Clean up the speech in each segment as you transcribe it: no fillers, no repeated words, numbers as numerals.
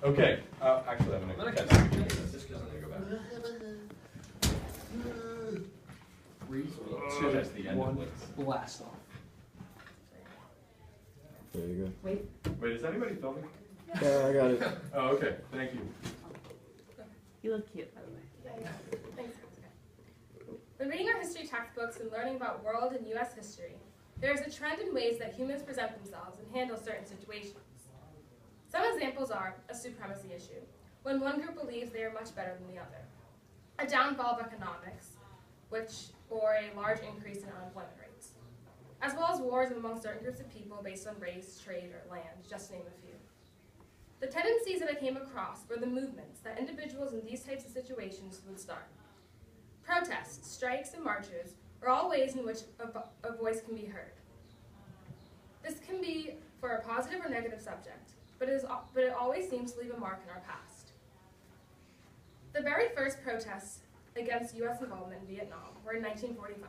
Okay, actually I'm going to catch you this just because I'm going to go back. 3, So that's the 2, end 1, of this. blast off. There you Wait, is anybody filming? go. Yeah, I got it. Oh, okay, thank you. You look cute, by the way. Thanks. When reading our history textbooks and learning about world and U.S. history, there is a trend in ways that humans present themselves and handle certain situations. Some examples are a supremacy issue, when one group believes they are much better than the other, a downfall of economics, or a large increase in unemployment rates, as well as wars among certain groups of people based on race, trade, or land, just to name a few. The tendencies that I came across were the movements that individuals in these types of situations would start. Protests, strikes, and marches are all ways in which a voice can be heard. This can be for a positive or negative subject, but it always seems to leave a mark in our past. The very first protests against U.S. involvement in Vietnam were in 1945,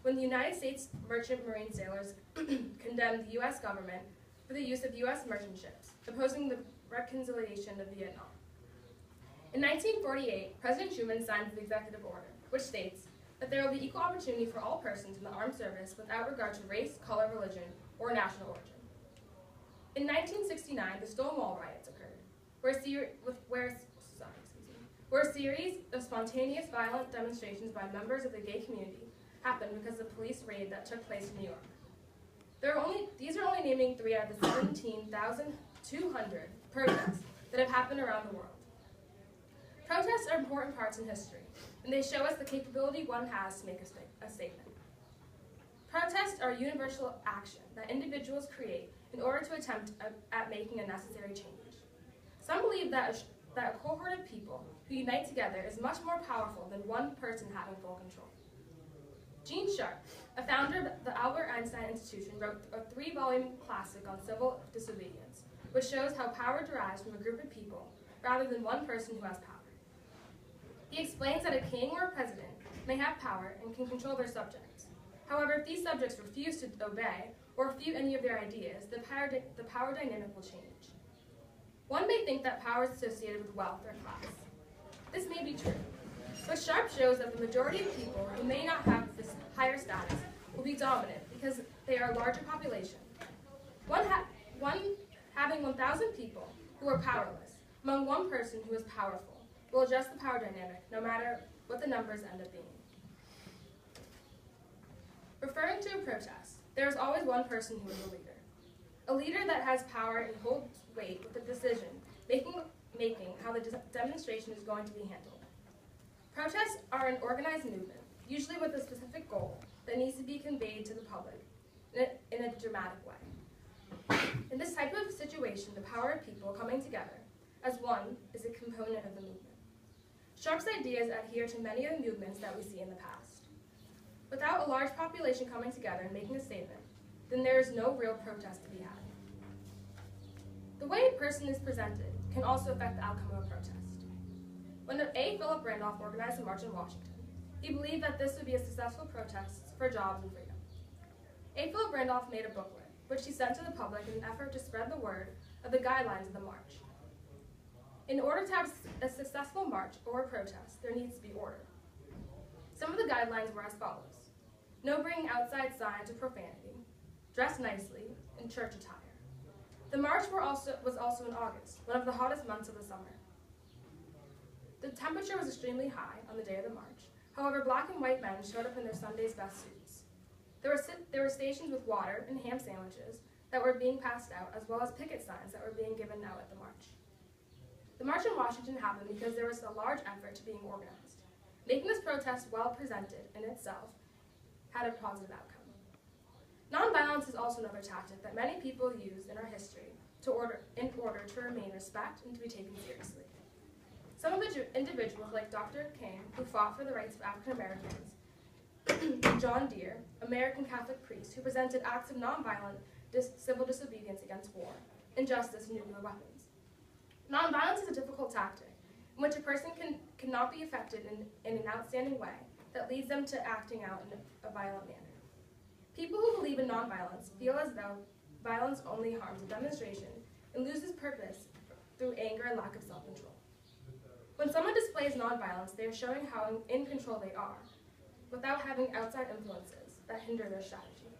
when the United States merchant marine sailors condemned the U.S. government for the use of U.S. merchant ships, opposing the reconciliation of Vietnam. In 1948, President Truman signed the executive order, which states that there will be equal opportunity for all persons in the armed service without regard to race, color, religion, or national origin. In 1969, the Stonewall riots occurred, where a series of spontaneous violent demonstrations by members of the gay community happened because of the police raid that took place in New York. These are only naming 3 out of the 17,200 protests that have happened around the world. Protests are important parts in history, and they show us the capability one has to make a statement. Protests are a universal action that individuals create in order to attempt at making a necessary change. Some believe that a cohort of people who unite together is much more powerful than one person having full control. Gene Sharp, a founder of the Albert Einstein Institution, wrote a 3-volume classic on civil disobedience, which shows how power derives from a group of people rather than one person who has power. He explains that a king or a president may have power and can control their subjects. However, if these subjects refuse to obey or refute any of their ideas, the power dynamic will change. One may think that power is associated with wealth or class. This may be true, but Sharp shows that the majority of people who may not have this higher status will be dominant because they are a larger population. Having 1,000 people who are powerless among one person who is powerful will adjust the power dynamic no matter what the numbers end up being. Referring to a protest, there is always one person who is a leader. A leader that has power and holds weight with the decision making how the demonstration is going to be handled. Protests are an organized movement, usually with a specific goal that needs to be conveyed to the public in a dramatic way. In this type of situation, the power of people coming together as one is a component of the movement. Sharp's ideas adhere to many of the movements that we see in the past. Without a large population coming together and making a statement, then there is no real protest to be had. The way a person is presented can also affect the outcome of a protest. When A. Philip Randolph organized a march in Washington, he believed that this would be a successful protest for jobs and freedom. A. Philip Randolph made a booklet, which he sent to the public in an effort to spread the word of the guidelines of the march. In order to have a successful march or a protest, there needs to be order. Some of the guidelines were as follows: no bringing outside signs or profanity, dress nicely, and church attire. The march was also in August, one of the hottest months of the summer. The temperature was extremely high on the day of the march. However, black and white men showed up in their Sunday's best suits. There were stations with water and ham sandwiches that were being passed out, as well as picket signs that were being given out at the march. The march in Washington happened because there was a large effort to being organized. Making this protest well presented in itself had a positive outcome. Nonviolence is also another tactic that many people use in our history in order to remain respect and to be taken seriously. Some of the individuals, like Dr. King, who fought for the rights of African Americans, and John Deere, American Catholic priest, who presented acts of nonviolent civil disobedience against war, injustice, and nuclear weapons. Nonviolence is a difficult tactic in which a person cannot be affected in an outstanding way that leads them to acting out in a violent manner. People who believe in nonviolence feel as though violence only harms a demonstration and loses purpose through anger and lack of self-control. When someone displays nonviolence, they are showing how in control they are, without having outside influences that hinder their strategy.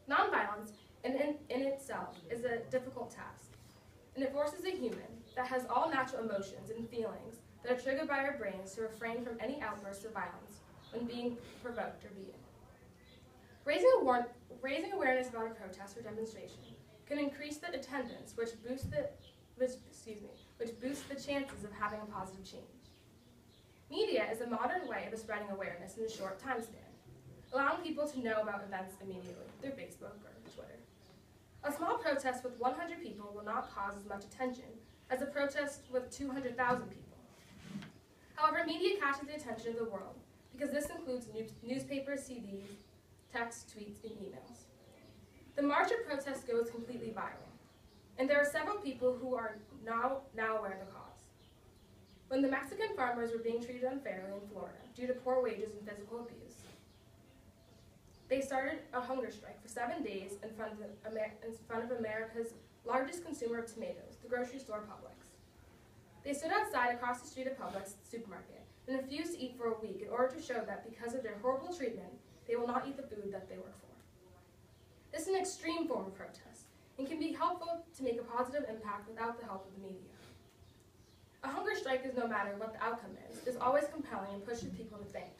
Nonviolence in itself is a difficult task, and it forces a human that has all natural emotions and feelings that are triggered by our brains to refrain from any outbursts of violence when being provoked or beaten. Raising awareness about a protest or demonstration can increase the attendance, which boosts the chances of having a positive change. Media is a modern way of spreading awareness in a short time span, allowing people to know about events immediately through Facebook or Twitter. A small protest with 100 people will not cause as much attention as a protest with 200,000 people. However, media catches the attention of the world because this includes newspapers, CDs, texts, tweets, and emails. The march or protest goes completely viral, and there are several people who are now aware of the cause. When the Mexican farmers were being treated unfairly in Florida due to poor wages and physical abuse, they started a hunger strike for 7 days in front of America's largest consumer of tomatoes, the grocery store Publix. They stood outside across the street of Publix supermarket and refused to eat for a week in order to show that because of their horrible treatment, they will not eat the food that they work for. This is an extreme form of protest and can be helpful to make a positive impact without the help of the media. A hunger strike, no matter what the outcome is always compelling and pushes people to think.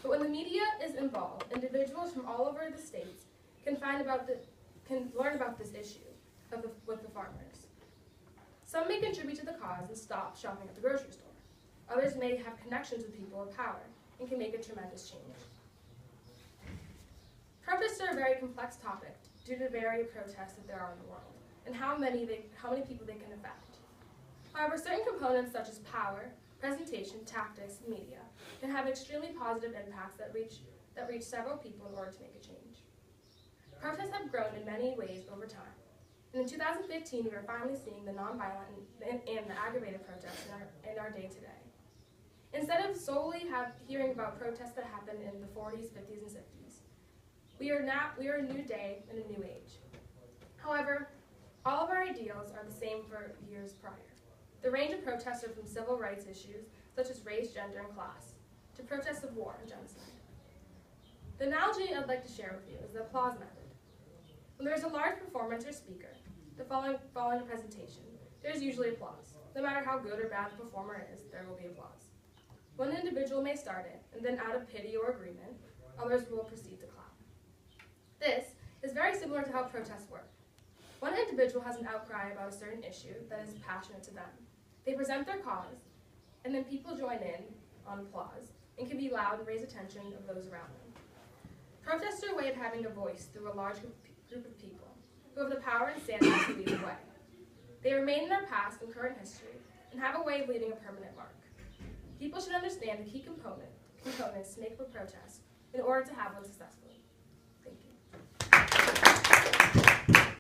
But when the media is involved, individuals from all over the states can learn about this issue with the farmers. Some may contribute to the cause and stop shopping at the grocery store. Others may have connections with people of power and can make a tremendous change. Protests are a very complex topic due to the varied protests that there are in the world and how many people they can affect. However, certain components such as power, presentation, tactics, and media can have extremely positive impacts that reach several people in order to make a change. Protests have grown in many ways over time. And in 2015, we are finally seeing the nonviolent and the aggravated protests in our day today. Instead of solely hearing about protests that happened in the 40s, 50s, and 60s, we are a new day and a new age. However, all of our ideals are the same for years prior. The range of protests are from civil rights issues, such as race, gender, and class, to protests of war and genocide. The analogy I'd like to share with you is the applause method. When there is a large performance or speaker following a presentation, there is usually applause. No matter how good or bad the performer is, there will be applause. One individual may start it, and then out of pity or agreement, others will proceed to clap. This is very similar to how protests work. One individual has an outcry about a certain issue that is passionate to them. They present their cause, and then people join in on applause and can be loud and raise attention of those around them. Protests are a way of having a voice through a large group of people who have the power and sanity to lead the way. They remain in our past and current history and have a way of leaving a permanent mark. People should understand the key components to make up a protest in order to have one successfully. Thank you.